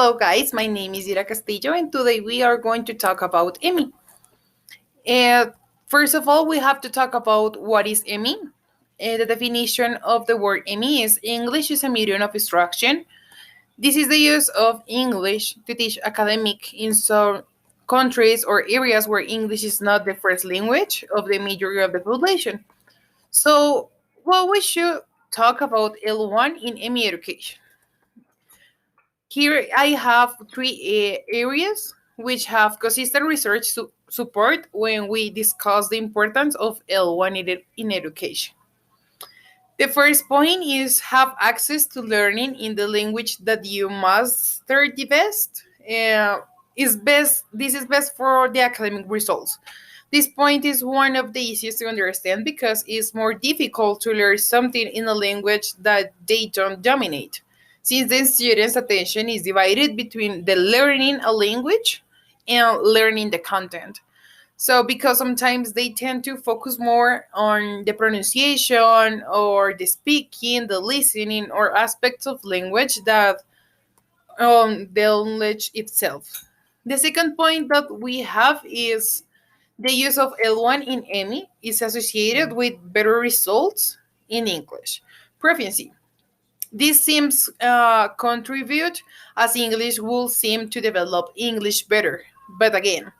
Hello, guys. My name is Ira Castillo, and today we are going to talk about Emmy. And first of all, we have to talk about what is Emmy. The definition of the word Emmy is English is a medium of instruction. This is the use of English to teach academic in some countries or areas where English is not the first language of the majority of the population. So, what we should talk about L1 in Emmy education. Here I have three areas which have consistent research support when we discuss the importance of L1 in education. The first point is have access to learning in the language that you master the best. Is best. This is best for the academic results. This point is one of the easiest to understand because it's more difficult to learn something in a language that they don't dominate, since the student's attention is divided between the learning a language and learning the content. So, because sometimes they tend to focus more on the pronunciation or the speaking, the listening, or aspects of language that the language itself. The second point that we have is the use of L1 in Emmy is associated with better results in English proficiency. This seems contribute as English will seem to develop English better. But again,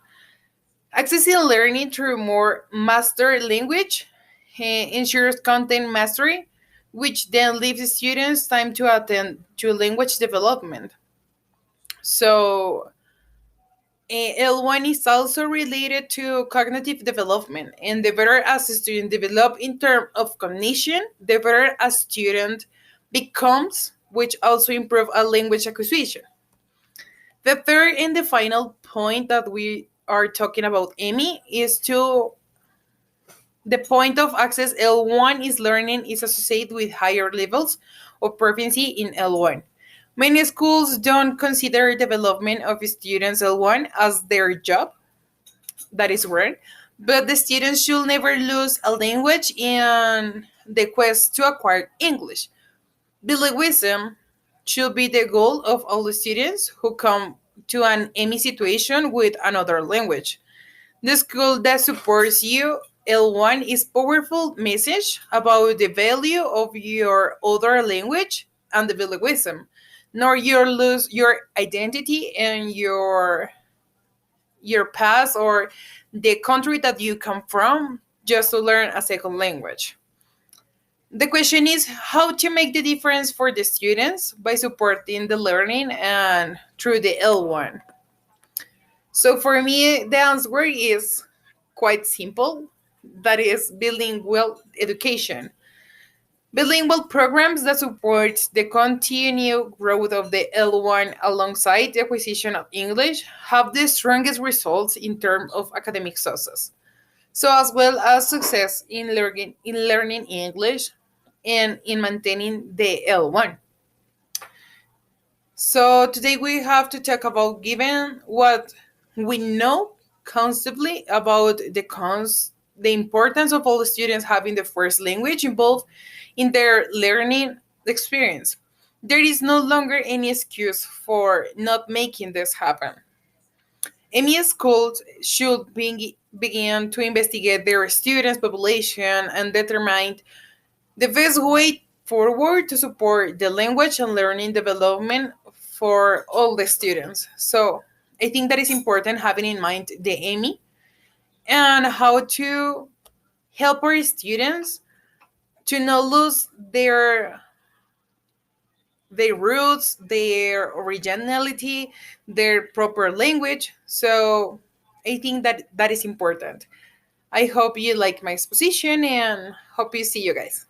accessing learning through more master language ensures content mastery, which then leaves students time to attend to language development. So L1 is also related to cognitive development, and the better as a student develop in terms of cognition, the better a student becomes, which also improve a language acquisition. The third and the final point that we are talking about, Amy, is to the point of access L1 is learning is associated with higher levels of proficiency in L1. Many schools don't consider development of students L1 as their job. That is weird. But the students should never lose a language in the quest to acquire English. Bilingualism should be the goal of all the students who come to an ME situation with another language. The school that supports you, L1, is powerful message about the value of your other language and the bilingualism, nor you lose your identity and your past or the country that you come from just to learn a second language. The question is how to make the difference for the students by supporting the learning and through the L1. So for me, the answer is quite simple. That is bilingual education. Bilingual programs that support the continued growth of the L1 alongside the acquisition of English have the strongest results in terms of academic success. So as well as success in learning English and in maintaining the L1. So today we have to talk about given what we know constantly about the importance of all the students having the first language involved in their learning experience. There is no longer any excuse for not making this happen. MES schools should begin to investigate their students' population and determine the best way forward to support the language and learning development for all the students. So I think that is important having in mind the AMI and how to help our students to not lose their roots, their originality, their proper language. So I think that that is important. I hope you like my exposition and hope you see you guys.